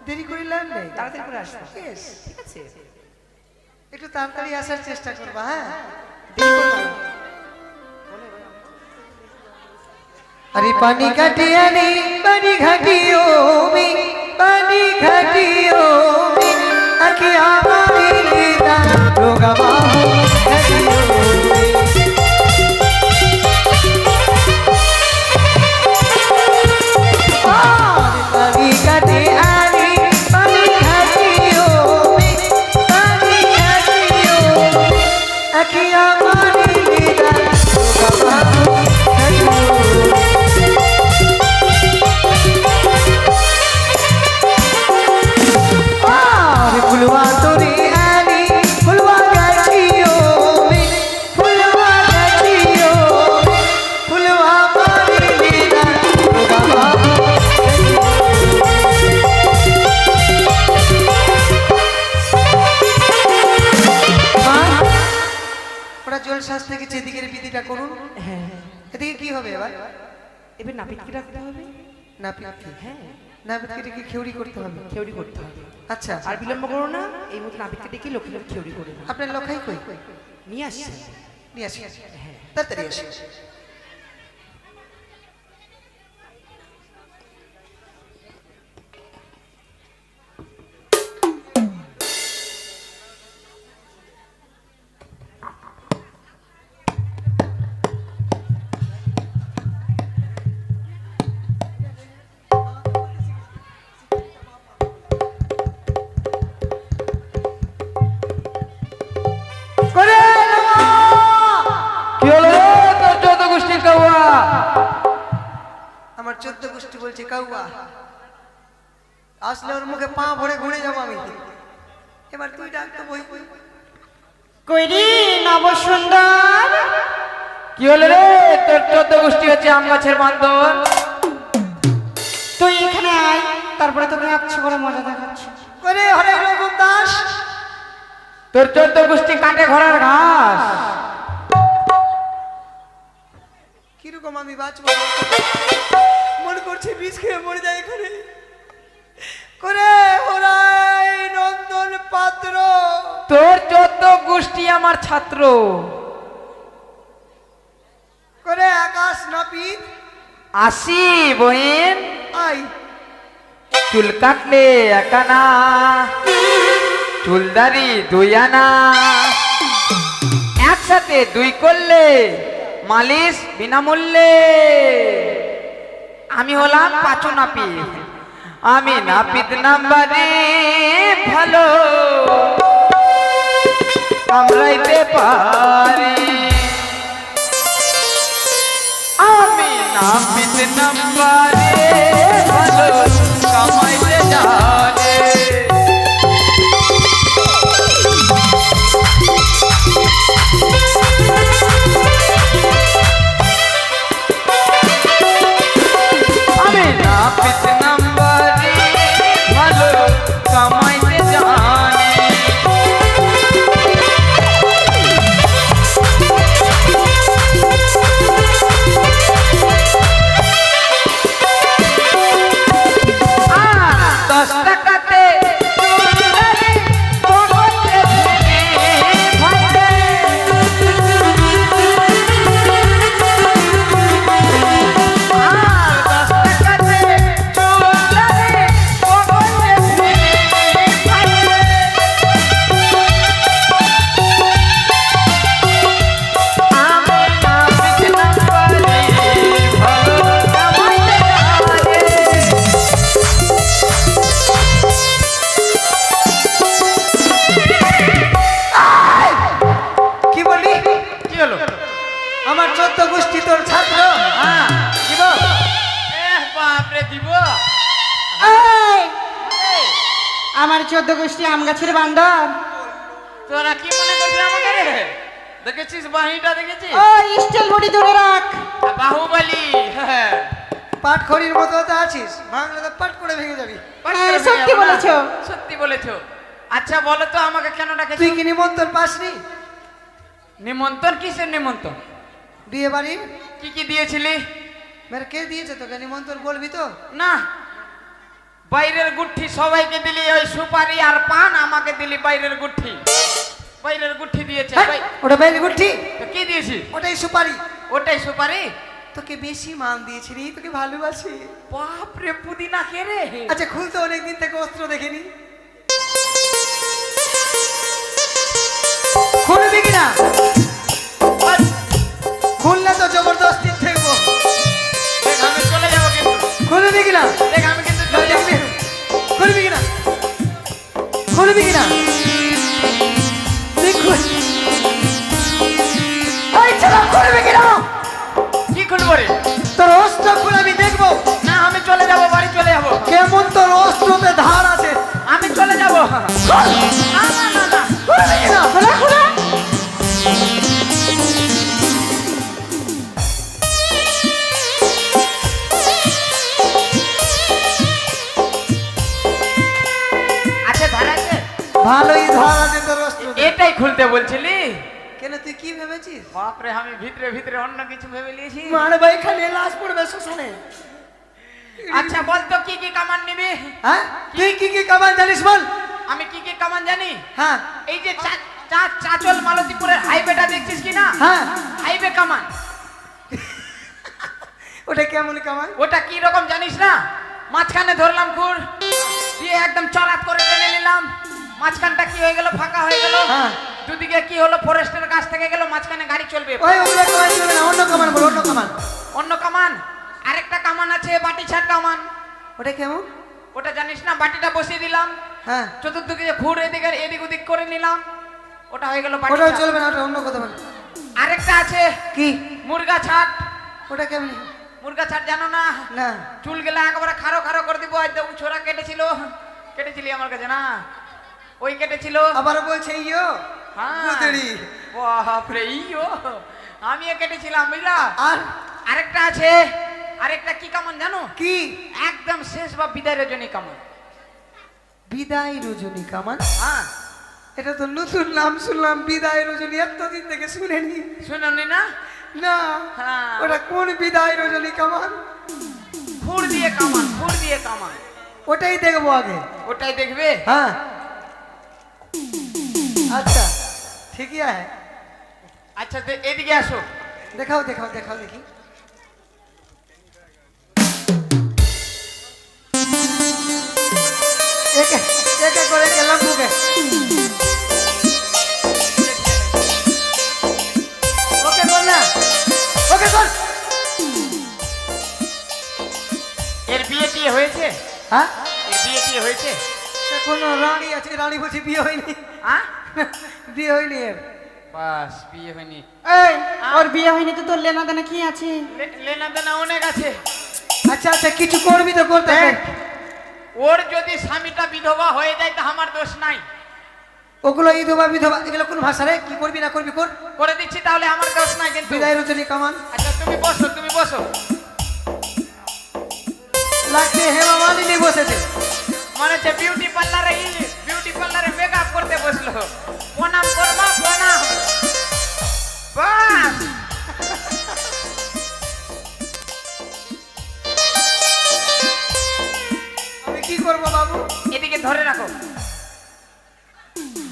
দেরি করে লাভ নেই, তাড়াতাড়ি করে আসবা। ঠিক আছে, একটু তাড়াতাড়ি আসার চেষ্টা করবা। হ্যাঁ, দেরি করবা না। अरे पानी घाटिया नहीं पानी घाटियों में पानी घाटियों में अखियाँ मारी लेता रोगा मारी घाटियों में पानी घाटिया नहीं पानी घाटियों में पानी घाटियों में अखियाँ मारी लेता रोगा मारी घाटियों में फुलवा तोरी आली फुलवा गाछियों में फुलवा गाछियों में फुलवा मारी लीला रोगा ওরা জল শ্বাস থেকে যেদিকের বিধিটা করুন। হ্যাঁ, এদিকে কি হবে এবার? এবার নাপিতকে রাখতে হবে। নাপিতকে? হ্যাঁ, নাপিতকে ডেকে খেউড়ি করতে হবে। খেউড়ি করতে হবে। আচ্ছা, আর বিলম্ব করো না, এই মতো নাপিতকে ডেকে লক্ষ্মী লোক খেউড়ি করে দেবো। আপনার লখাই কই? নিয়ে আসি, নিয়ে আসি। হ্যাঁ, তাড়াতাড়ি আসি। আমার 14 গোষ্ঠী বলছে কাউয়া আসলে ওর মুখে পা ভরে ঘুরে যাবো আমি। এবার তুই ডাক তো বই কইরি নব সুন্দর। কি হলো রে? তোর 14 গোষ্ঠী হচ্ছে আম গাছের বান্দর। তুই এখানে আয়, তারপরে তোকে একশো করে মজা দেখাচ্ছি। ওরে হরে রঘুন দাস, তোর 14 গোষ্ঠী কাটে ঘোড়ার ঘাস। কিরকম আমি বাঁচবো? খেয়ে মরে যায় এখানে করে ওরাই নন্দন পাত্র। তোর 14 গোষ্ঠী আমার ছাত্র করে আকাশ নাপিত। আসি বহিন, আই চুল কাটলে একানা, চুলদারি 2 আনা, একসাথে 2 করলে মালিশ বিনামূল্যে। আমি হলাম পাঁচু নাপিত, আমি নাপিত নাম্বারে ভালো কামড়াইতে পারি। আমি নাপিত নাম্বারে ভালো কামাইতে জানে। আমি নাপিত নাম্বারে ভালো কামাইতে জানি। আমার 14 গোষ্ঠী আম গাছের বান্দর। তোরা কি মনে করছিস আমাকে রে? দেখেছিস বাহিটা দেখেছিস? ও স্টিল বডি ধরে রাখ। বাহুবলী। পাটখড়ির মতো তো আছিস, বাংলাতে পাট করে ভেঙে যাবি। হ্যাঁ, সত্যি বলেছো। সত্যি বলেছো। আচ্ছা বলো তো আমাকে কেন ডাকেছো? তুই কি নিমন্ত্রণ পাসনি? নিমন্ত্রণ কিসের নিমন্ত্রণ? বিয়ে বাড়ির। কি কি দিয়েছিলি? মেরে কে দিয়েছে তোকে নিমন্ত্রণ? বলবি তো? না, বাইরের গুঠি সবাইকে দিলি ওই সুপারি আর পান, আমাকে দিলি বাইরের গুঠি। বাইরের গুঠি দিয়েছে। ওটা বাইরে গুঠি? তো কি দিয়েছি? ওটাই সুপারি। ওটাই সুপারি? তোকে বেশি মান দিয়েছি রে, তোকে ভালোবাসি। বাপ রে, পুদিনা কে রে? আচ্ছা খুলতে অনেকদিন থেকে অস্ত্র দেখিনি, খুলবি কিনা? খুললে তো জবরদস্তি থাকবো। দেখ আমি চলে যাবো কিন্তু। খুলবি কিনা? দেখ আমি কিন্তু চলে যাবো। খুলবি কিনা? খুলবি কিনা? খুলবি কিনা? কি খুলবো রে? তোর অস্ত্র খুলে আমি দেখবো। না আমি চলে যাবো, বাড়ি চলে যাবো। কেমন তোর অস্ত্রতে ধার আছে? আমি চলে যাবো। না না না না, খুলবি কিনা? খুলে খুলে। আচ্ছা ধার আছে? ভালোই ধার আছে তোর অস্ত্র। এটাই খুলতে বলছিলি? কেন তুই কি ভেবেছিস? বাপরে, আমি ভিতরে ভিতরে অন্য কিছু ভেবে নিয়েছি। মার ভাই খালি লাশ পড়বে শ্মশানে। আচ্ছা বল তো কি কি কামান নিবি? হ্যাঁ তুই কি কি কামান জানিস বল? আমি কি কি কামান জানি? হ্যাঁ এই যে চাচল মালতীপুরের হাইওয়েটা দেখছিস কি না? হ্যাঁ হাইওয়ে কামান। ওটা কেমন কামান? ওটা কি রকম জানিস না? মাঝখানে ধরলাম খুর দিয়ে একদম চড়াত করে টেনে নিলাম, মাঝখানটা কি হয়ে গেল? ফাঁকা হয়ে গেল। হ্যাঁ। দুদিকে কি হলো? ফরেস্টের গাছ থেকে গেল, মাঝখানে গাড়ি চলবে। ওই ওগুলো কামান চলবে না, অন্য কামান বল, অন্য কামান। অন্য কামান? আরেকটা কামান আছে, বাটি ছাট কামান। ওটা কেমন? ওটা জানিস না? বাটিটা বসিয়ে দিলাম, হ্যাঁ চতুর্দিকে যে ঘুর এদিকে এদিক ওদিক করে নিলাম, ওটা হয়ে গেল বাটি ওটাও ছাট। চলবে না, ওটা অন্য কথা বল। আরেকটা আছে কি? মুরগা ছাট। ওটা কেমন? মুরগা ছাট জানো না? না। চুল গেলে একেবারে খারো খারো করে দিব। ছোরা কেটেছিল, কেটেছিলি আমার কাছে না? ওই কেটেছিল। আবার বলছে ইয়ো হ্যাঁ। গুদড়ি। বাপরে, ইয়ো আমিও কেটেছিলাম বুঝলা। আর আরেকটা আছে, আরেকটা কি কামান জানো? কি? একদম শেষ বা বিদায় রজনী কামান। বিদায় রজনী কামান? হ্যাঁ। এটা তো নতুন নাম শুনলাম, বিদায় রজনী, এতদিন থেকে শুনেনি। শুনুনি না? না। হ্যাঁ। ওটা কোন বিদায় রজনী কামান? ফুড় দিয়ে কামান, ফুড় দিয়ে কামান। ওটাই দেখবো আগে। ওটাই দেখবে? হ্যাঁ আচ্ছা ঠিকই আছে। আচ্ছা তো এদিকে আসো। দেখাও দেখাও দেখাও দেখি। একে একে করে গেলাম বুকে। ওকে কর না, ওকে কর। এর বিয়ে টিয়ে হয়েছে? হ্যাঁ এর বিয়ে টিয়ে হয়েছে? কোনো রানী আছে, রানী বলছি বিয়ে হয়নি। হ্যাঁ বিয়ে হয়নি এর। বাস বিয়ে হয়নি। এই ওর বিয়ে হয়নি তো তোর লেনা দেনা কি আছে? লেনা দেনা অনেক আছে। আচ্ছা আচ্ছা কিছু করবি তো করতে হবে। ওর যদি স্বামীটা বিধবা হয়ে যায় তো আমার দোষ নাই। ওগুলো বিধবা বিধবা এগুলো কোন ভাষা রে? কি করবি না করবি কর। করে দিচ্ছি তাহলে আমার দোষ নাই কিন্তু। বিদায় রচনী কামান। আচ্ছা তুমি বসো, তুমি বসো। লাগছে হেমা মালিনী বসেছে। মনে হচ্ছে বিউটি পার্লারে মেকআপ করতে বসলো। প্রণাম করবা, প্রণাম। বাস আমি কি করবো বাবু? এদিকে ধরে রাখো।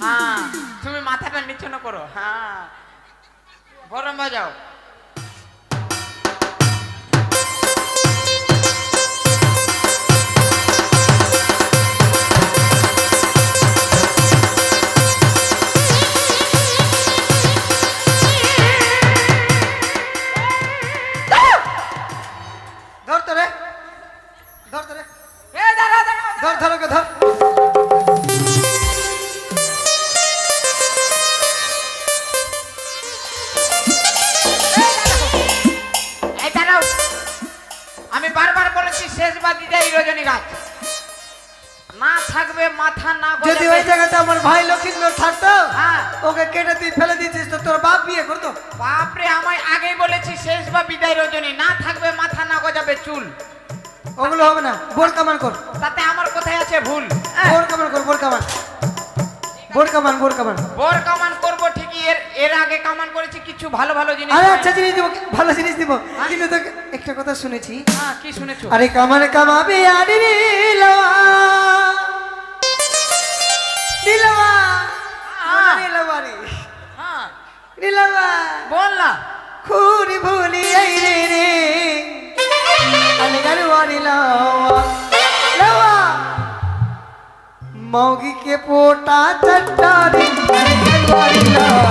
হ্যাঁ তুমি মাথাটা নিচু করো। হ্যাঁ বরম বাজাও। ধর তো রে, ধর তো রে, এ দাঁড়া দাঁড়া। ধর ধর ওকে ধর। এই দাঁড়াও। আমি বারবার বলেছি শেষবার দিদাই রজনীকান্ত না থাকবে, মাথা না যদি গজাবে। ওই জায়গাতে আমার ভাই লক্ষ্মীন্দর থাকতো, হ্যাঁ ওকে কেটে তুই ফেলে দিয়েছিস তো তোর বাপ বিয়ে করতো। বাপরে আমায় আগেই বলেছি শেষবার বিদায় রজনী না থাকবে, মাথা না গজাবে চুল। ওগুলো হবে না, বোর কামান কর। তাতে আমার কোথায় আছে ভুল? বোর কামান কর, বোর কামান, বোর কামান, বোর কামান। বর কামান করবো ঠিকই, এর আগে কামান করেছি কিছু ভালো ভালো জিনিস। আরে আচ্ছা জিনিস দিব, ভালো জিনিস দিব, কিন্তু তোকে একটা কথা শুনেছি। হ্যাঁ কি শুনেছো? আরে কামান কামাবে আরে নীলওয়া নীলওয়া হ্যাঁ। নীলওয়া রে হ্যাঁ নীলওয়া বল না। খুরি ভুলি আই রে রে আলে গারওয়া নীলওয়া লওয়া মৌগি के पोटा चट्टा रे अरे गारवा नीलওয়া।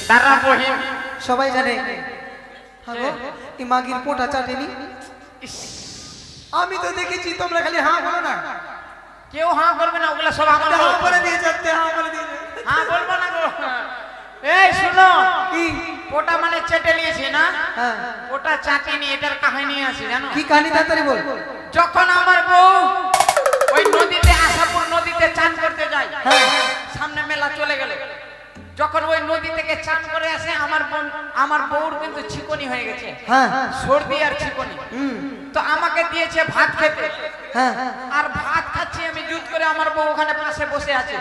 দাঁড়া বহিন। সবাই জানে হাগো এই মাগির পোটা চাটেনি। আমি তো দেখেছি, তোমরা খালি হ্যাঁ বলো না। কেউ হ্যাঁ করবে না, ওগুলা সব আমার হ্যাঁ লোক। বলে দিয়ে যাচ্ছে, হ্যাঁ বলে দিয়ে যাচ্ছে। হ্যাঁ বলবো না গো। এই শুনো, কি ওটা মানে চেটে নিয়েছি না, হ্যাঁ ওটা চাটিনি, এটার কাহিনী আছে জানো? কি কাহিনী তাড়াতাড়ি বল। যখন আমার বউ ওই নদীতে, আশাপুর নদীতে চান করতে যায়, হ্যাঁ সামনে মেলা চলে গেল, যখন ওই নদী থেকে চান করে আসে আমার বউর কিন্তু চিকনি হয়ে গেছে, হ্যাঁ সর্দি আর চিকনি। হুম তো আমাকে দিয়েছে ভাত খেতে, হ্যাঁ আর ভাত খাচ্ছি আমি জুত করে, আমার বউ ওখানে পাশে বসে আছে।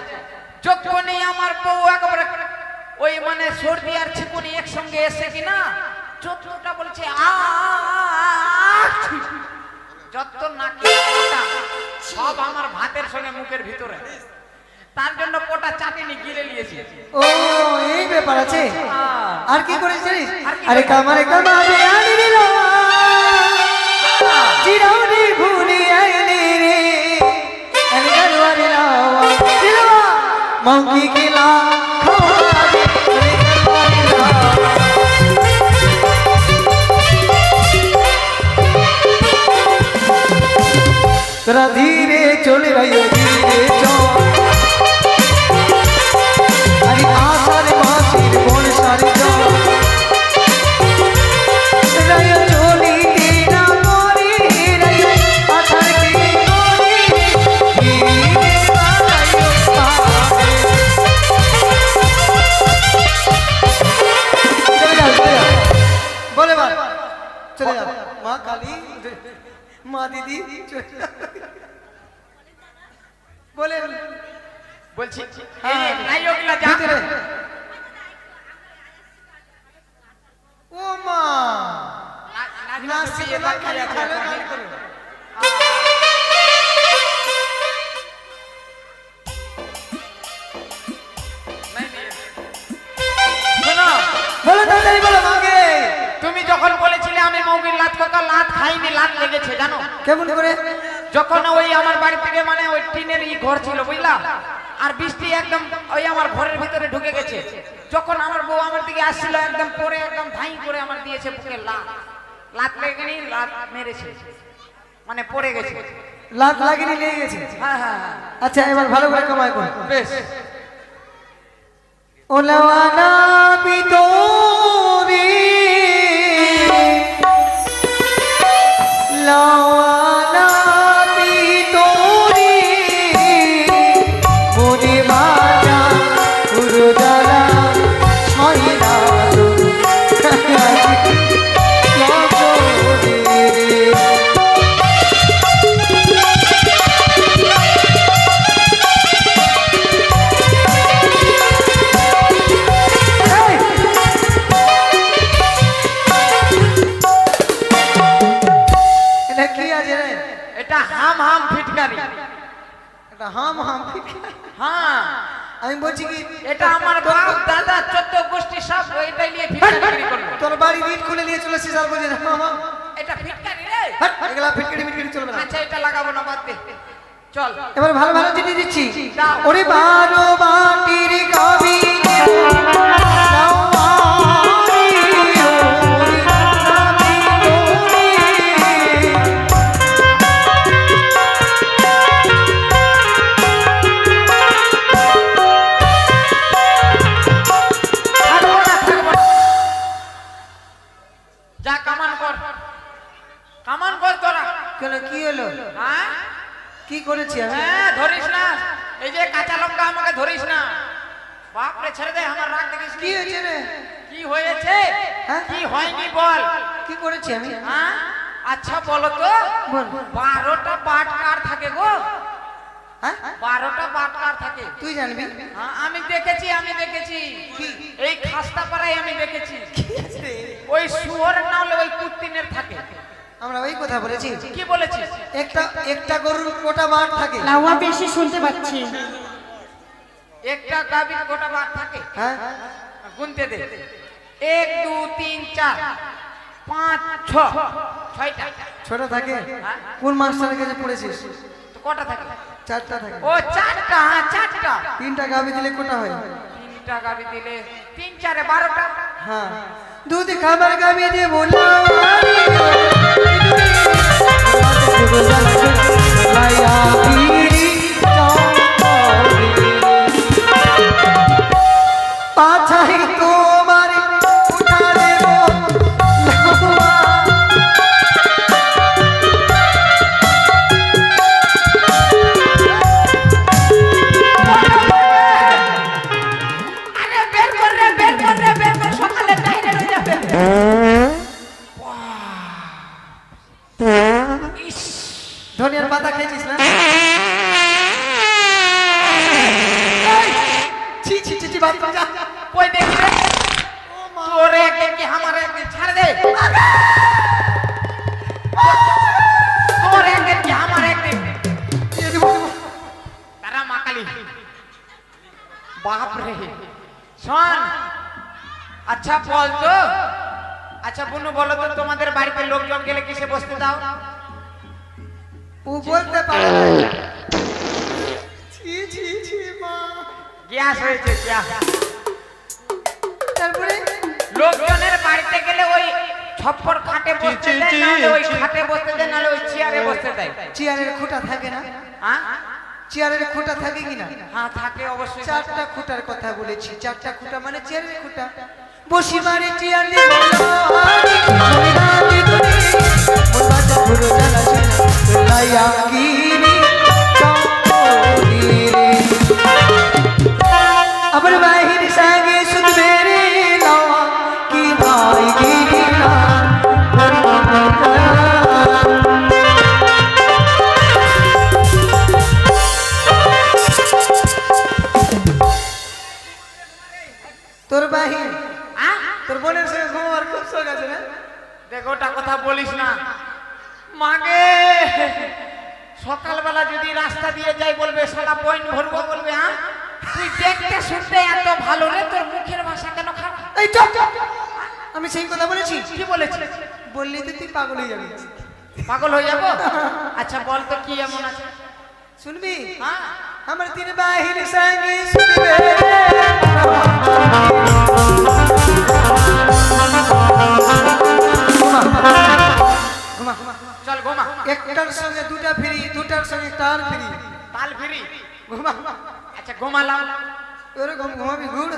যখনই আমার বউ একেবারে ওই মানে সর্দি আর চিকনি একসঙ্গে এসে কিনা যতটা বলছে যত নাকি পোটা সব আমার ভাতের সঙ্গে মুখের ভিতরে, তার জন্য পোটা চাটিনি গিলে নিয়েছি। ও এই ব্যাপার আছে। আর কি করেছিস? আর কি আরে কামারে কামাবে আনি নীলওয়া চিরাউনি ভুলি আইনি রে আরে গারওয়া নীলওয়া নীলওয়া মৌগি কিলা খাওয়া দে আরে গারওয়া নীলওয়া। তোরা ধীরে চলে রাইও ধীরে চল আরে আষাঢ় মাসের বর্ষার জল রাইও চলিতে না মরি রাইও আষাঢ় কি করি ধীরে বাড়াইও পারে। চলে যাও বলে বার চলে যাও মা কালী মা দিদি চলে যাও। বলে বলছি এই যে নাইওগুলা যা ভিতরে বিয়ে বাকি আছে শোনো, বলো তাড়াতাড়ি বলো মাকে। তুমি যখন বলেছিলে আমি মৌগির লাত কত লাত খাইনি, লাত লেগেছে জানো? কেমন করে? যখন ওই আমার বাড়ি থেকে মানে ওই টিনের ঘর ছিল বুঝলা, আর বৃষ্টি একদম ওই আমার ঘরের ভিতরে ঢুকে গেছে, যখন আমার বউ আমার দিকে আসছিল একদম পরে একদম ধাই করে আমার দিয়েছে বুকে লাত, লাত লেগেনি, লাত মেরেছে, মানে পড়ে গেছে। লাত লাগেনি, লেগে গেছে। হ্যাঁ হ্যাঁ হ্যাঁ, আচ্ছা এবার ভালো করে কামাই কর। বেশ। ওলাওয়ানা বিদোরি লাওয়ানা বিদোরি মনে বাজা উরুদালা ছয়না এটা হাম হাম ফিটকারি। এটা হাম হাম। হ্যাঁ, আমি বলছি কি এটা আমার বাপ দাদা 14 গোষ্ঠী সব এটাই নিয়ে ফিটকারি করলো। তোর বাড়ি ইট খুলে নিয়ে চলেছিস আর বলছিস হাম হাম। এটা ফিটকারি রে। এগুলা ফিটকিরি ফিটকিরি চলবে না। আচ্ছা এটা লাগাবো না, বাদ দে, চল। এবার ভালো ভালো জিনিস দিচ্ছি। দাও। ওরে বারো বাটির কাবিনে লাওয়ারি ওরে কাবিনে থাকবো না, থাকবো না। যা কামান কর, কামান কর তোরা। কেন কি হলো? হ্যাঁ কি করেছি আমি? হ্যাঁ, ধরিস না, এই যে কাঁচা লঙ্কা আমাকে ধরিস না। বাপ রে, ছেড়ে দে, আমার রাগ দেখিস কি হয়েছে রে? কি হয়েছে? হ্যাঁ? কি হয়নি বল। কি করেছি আমি? হ্যাঁ, আচ্ছা বলো তো, বল। 12টা বাট কার থাকে গো? হ্যাঁ 12টা বাট কার থাকে? তুই জানবি? হ্যাঁ, আমি দেখেছি, আমি দেখেছি। এই খাস্তা পাড়ায় আমি দেখেছি। ওই শুয়োরের না হলে ওই কুত্তিনের থাকে। আমরা ওই কথা বলেছি। কি বলেছিস? একটা একটা গরুর কোটা বাট থাকে। লাউয়া বেশি শুনতে পাচ্ছি। একটা গাভীর গোটা বাট থাকে। হ্যাঁ গুনতে দে, 1 2 3 4 5 6 6টা। ছোট থাকে। হ্যাঁ। কোন মাস্টারের কাছে পড়েছিস? তো কটা থাকে? 4টা থাকে। ও 4টা, হ্যাঁ 4টা। 3টা গাবি দিলে কোটা হয়? 3টা গাভী দিলে 3 4 এ 12টা। হ্যাঁ দুধ খাবার গাবি দিয়ে বললাম পাছাই তোমার উঠালে আরে বের কর রে, বের কর রে, বের কর, সকালে বাইরে হয়ে যাবে। ইস, ধনিয়ার পাতা খেয়েছিস না? ছি ছি ছি ছি বাদ যা। কই দেখি রে। তোরে একদিন কি আমারে একদিন ছাড় দে। তোরে একদিন কি আমারে একদিন। তারা মাকালি। বাপ রে, শোন, আচ্ছা বল তো, আচ্ছা বুনু বলো তো, তোমাদের বাড়িতে লোকজন গেলে কিসে বসতে দাও? ও বলতে পারে না। ছি ছি ছি মা। গ্যাস হয়েছে, গ্যাস। তারপরে লোকজনের বাড়িতে গেলে ওই ছপ্পর খাটে বসতে দেয়, নাহলে ওই খাটে বসতে দেয়, নাহলে ওই চেয়ারে বসতে দেয়। চেয়ারের খুঁটা থাকে না? হ্যাঁ চেয়ারের খুঁটা থাকে কিনা? হ্যাঁ থাকে অবশ্যই। 4টা খুঁটার কথা বলেছি। 4টা খুঁটা মানে চেয়ারের খুঁটা। বসি মারে চেয়ার দিয়ে আবার বাহির সাগে সুদ মেরে লাওয়া কি ভাই গিরিনা তোর বাহির হ্যাঁ? তোর বোনের সঙ্গে ঘুমাবার খুব শখ আছে না? দেখ ওটা কথা বলিস না মাগে। সকালবেলা যদি রাস্তা দিয়ে যাই বলবে শালা পয়েন্ট ভরবো বলবে। হ্যাঁ তুই দেখতে শুনতে এত ভালো রে, তোর মুখের ভাষা কেন খারাপ? এই চুপ চুপ। আমি সেই কথা বলেছি? কি বলেছিস? বললি তো তুই পাগল হয়ে যাবি। পাগল হয়ে যাবো? আচ্ছা বল তো কি এমন আছে? শুনবি? হ্যাঁ আমার তিন বাহির সঙ্গে শুনবে। ঘুমা ঘুমা। চল ঘুমা। একটার সঙ্গে দুটা ফ্রি, দুটার সঙ্গে তার ফ্রি। তাল ফিরি। ঘুমা। আচ্ছা ঘুমালাম। ওরকম ঘুমাবি, ঘুর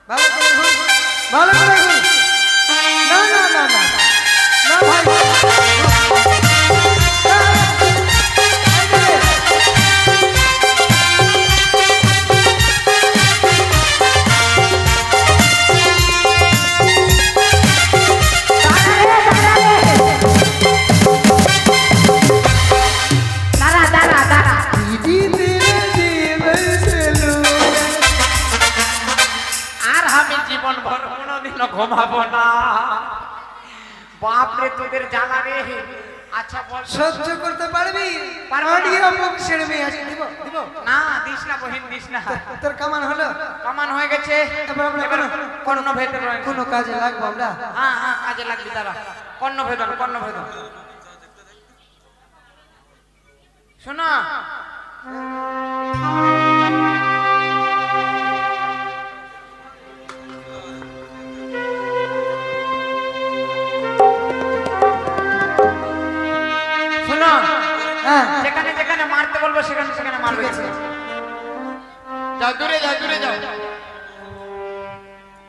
ভালো করে ঘুর, ভালো করে ঘুর। না না না না না ভাই। দাঁড়া দাঁড়া দাঁড়া। আর আমি জীবন ভর কোনোদিনও ঘুমাবো না। বাপরে তোদের জ্বালা রে। আচ্ছা বল সহ্য করতে পারবি? পারবো না। অডিও বুক ছেড়ে মেয়ে আছে, দিব দিব। না দিস না বহিন দিস না। তোর কামান হলো? কামান হয়ে গেছে। এবার আমরা এবার কর্ণ ভেদন রয়েছে। কোনো কাজে লাগবো আমরা? হ্যাঁ হ্যাঁ কাজে লাগবি তারা। কর্ণ ভেদন কর্ণ ভেদন। শোনো শোনো, হ্যাঁ যেখানে যেখানে মারতে বলবো সেখানে সেখানে মারবে। যাও দূরে যাও দূরে যাও।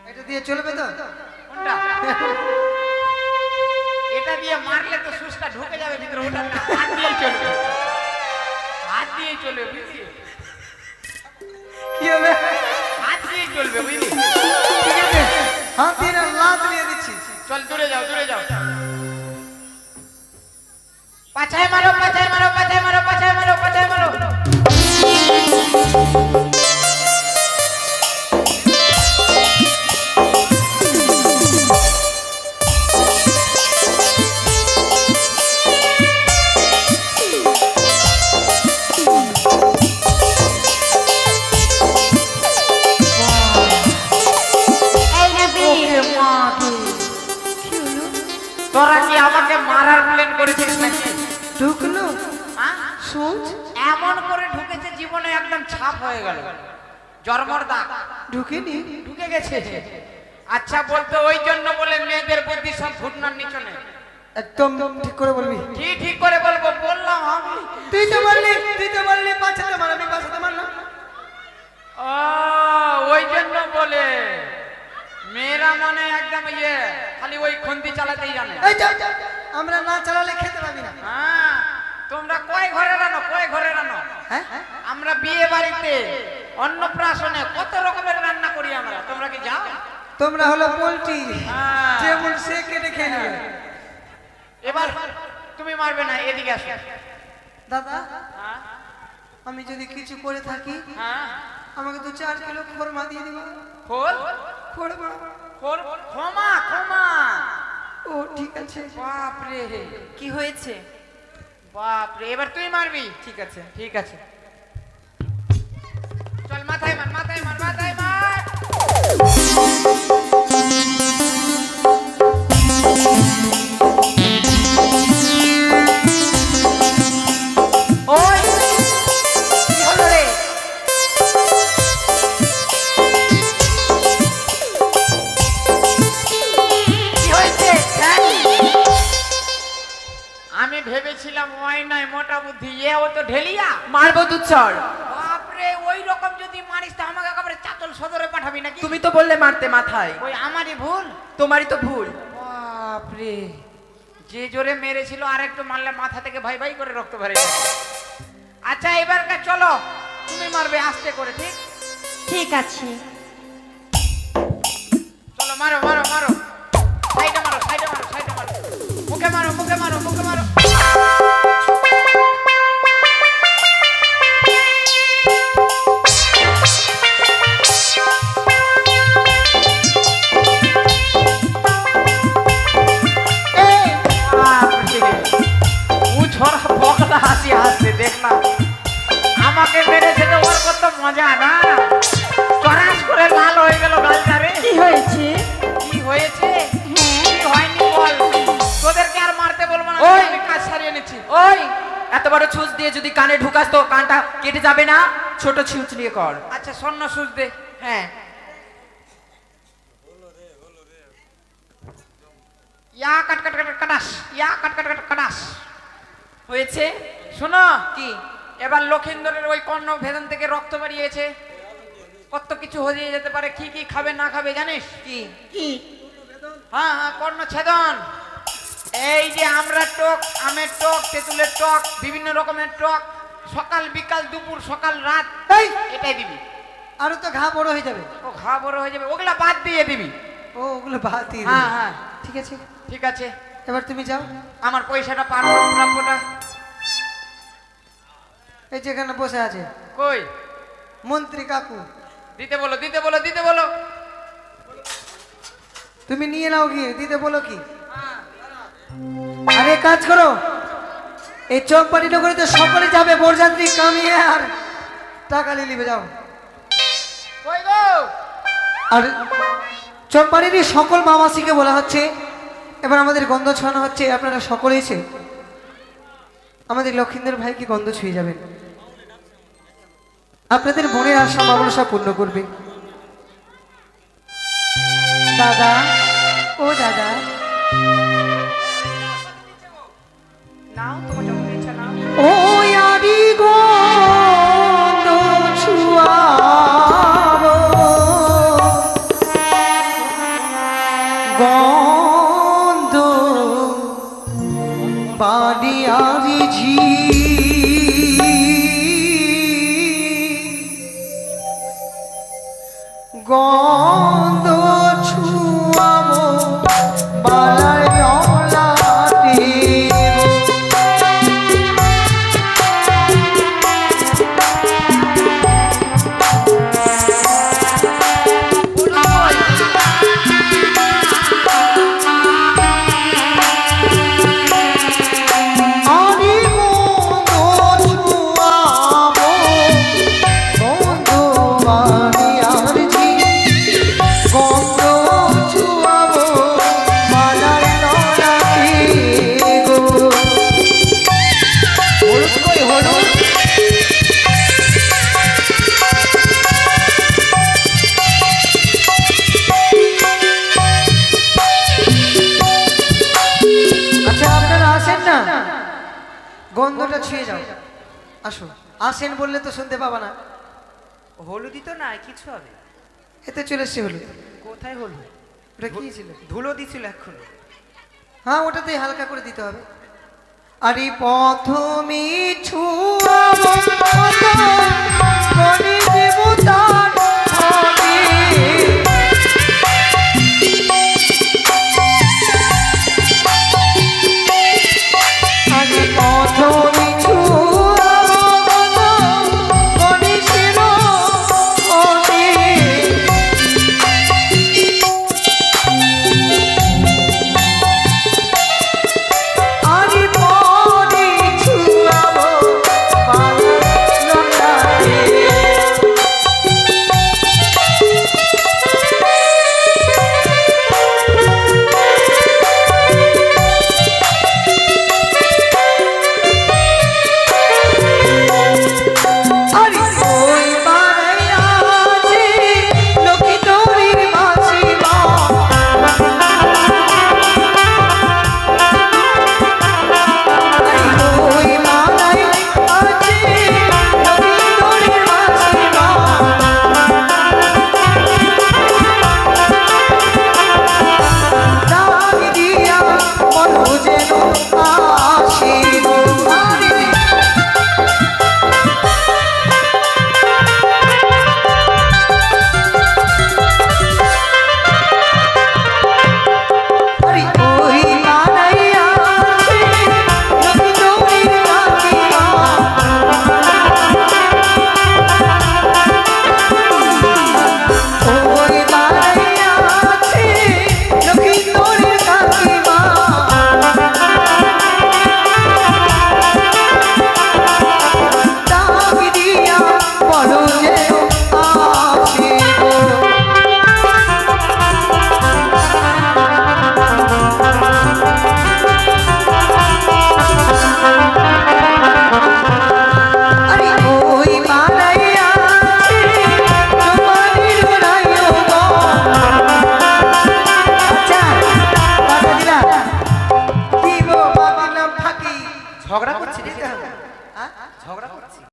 এটা দিয়ে চলবে তো? কোনটা? এটা দিয়ে মারলে তো সুসটা ঢুকে যাবে ভিতরে। ওটা না, হাত দিয়েই চলবে। হাত দিয়েই চলবে বুঝলি? কি হবে? হাত দিয়েই চলবে বুঝলি? ঠিক আছে, হাত দিয়ে না, লাত নিয়ে দিচ্ছি। চল দূরে যাও দূরে যাও। পাছায় মারো পাছায় মারো পাছায় মারো পাছায় মারো পাছায় মারো। তোরা কি আমাকে মারার প্ল্যান করেছিস নাকি? ঢুকলো হ্যাঁ? সোচ এমন করে ঢুকেছে জীবনে একদম ছাপ হয়ে গেল। জন্মর দাগ ঢুকেনি? ঢুকে গেছে। আচ্ছা বলতো ওই জন্য বলে মেয়েদের বুদ্ধি সব ঘুটনার নিচনে। একদম ঠিক করে বলবি। কি ঠিক করে বলবো? বললাম আমি। তুই তো বললি পাছাতে মার, আমি পাছাতে মারলাম। ও ওই জন্য বলে মেয়েরা মানে একদম ইয়ে খালি ওই খন্তি চালাতেই জানে। এই যা, আমরা না চালালে খেতে পাবি না। হ্যাঁ তোমরা কয় ঘরে রানো কয় ঘরে রানো? হ্যাঁ আমরা বিয়ে বাড়িতে অন্নপ্রাশনে কত রকমের রান্না করি আমরা। তোমরা কি যাও? তোমরা হলো পোল্ট্রি, হ্যাঁ। যেমন সে কেটে খেয়ে নেবে। এবার তুমি মারবে না, এদিকে আসো। দাদা হ্যাঁ আমি যদি কিছু করে থাকি হ্যাঁ আমাকে 2-4 কিলো খোরমা দিয়ে দিবা। খোল খোরমা? খোল ক্ষমা ক্ষমা। ও ঠিক আছে। বাপরে কি হয়েছে? বাপরে এবার তুই মারবি? ঠিক আছে। ঠিক আছে চল মাথায় মার মাথায় মার মাথায় মার। ওই কি হলো রে? কি হয়েছে? আমি ভেবেছিলাম ওই নয় মোটা বুদ্ধি, ও তো ঢেলিয়া। মারবো দুচ্ছর। বাপরে ওই রকম যদি মারিস তো আমাকে একেবারে চাতল সদরে পাঠাবি নাকি? তুমি তো বললে মারতে মাথায়। ওই আমারই ভুল। তোমারই তো ভুল। বাপরে যে জোরে মেরেছিল আর একটু মারলে মাথা থেকে ভাই ভাই করে রক্ত বেরিয়ে যাবে। আচ্ছা এবারকার চলো তুমি মারবে আস্তে করে। ঠিক ঠিক আছে। চলো মারো মারো মারো। সাইডে মারো সাইডে মারো সাইডে মারো। মুখে মারো মুখে মারো মুখে মারো। এত বড় ছুঁচ দিয়ে যদি কানে ঢুকাস তো কানটা কেটে যাবে না? ছোট ছুঁচ নিয়ে কর। আচ্ছা স্বর্ণ সুচ দে। হ্যাঁ, ইয়া কাট কাট কাট কাটাস, ইয়া কাট কাট কাট কাটাস। হয়েছে। শোনো, কি? এবার লক্ষিন্দরের ওই কর্ণ ভেদন থেকে রক্ত বেরিয়েছে, কত কিছু হয়ে যেতে পারে। কি কি খাবে না খাবে জানিস? কি? কি? হ্যাঁ হ্যাঁ, কর্ণ ছেদন। এই যে আমরা টক, আমের টক, তেঁতুলের টক, বিভিন্ন রকমের টক, সকাল বিকাল দুপুর সকাল রাত এই এটাই দিবি। আরো তো ঘা বড় হয়ে যাবে। ও ঘা বড় হয়ে যাবে, ওগুলা বাদ দিয়ে দিবি। ও ওগুলো বাদ দিয়ে হ্যাঁ দিবি। হ্যাঁ, ঠিক আছে, ঠিক আছে। এবার তুমি যাও। আমার পয়সাটা পার করো, প্রাপ্যটা। এই যেখানে বসে আছে কই? মন্ত্রী কাকু, দিতে বলো, দিতে বলো, দিতে বলো। তুমি নিয়ে নাও গিয়ে, দিতে বলো কি। আরে কাজ করো, এই চৌপাটি নগরীতে সকলে যাবে, বরযাত্রী কামিয়ে আর টাকা নিয়ে নিবে, যাও। কই গো? আর চম্পাড়ির সকল মামাসিকে বলা হচ্ছে এবার আমাদের গন্ধ ছড়ানো হচ্ছে, আপনারা সকলে এসে আমাদের লক্ষিন্দর ভাইকে গন্ধ ছুঁয়ে যাবেন, আপনাদের মনের আশা মামলা পূর্ণ করবে। দাদা, ও দাদা, নাও, তোমার যখন ইচ্ছা নাও। ও আরি গন্ধ ছুঁয়াবো, গন্ধ বাড়ি আরি ঝি, গন্ধ ছুঁয়াবো বালায় ললাটে। আরে গন্ধ ছুঁয়াবো, গন্ধ বাড়ি আর ঝি, গন্ধ ছুঁয়াবো বালায় ললাটে গো। হলুদ কই হলুদ? আচ্ছা আপনারা আসেন না, গন্ধটা ছুঁয়ে যাও, আসো। আসেন বললে তো শুনতে পাবা না। হলুদি তো নাই, কিছু হবে। এতে চলে এসছে হলুদ। কোথায় হলুদ? ওটা কি ছিল? ধুলো দিছিল এখন। হ্যাঁ, ওটাতেই হালকা করে দিতে হবে। আরে প্রথমে ছুঁয়াবো, করে দেবতা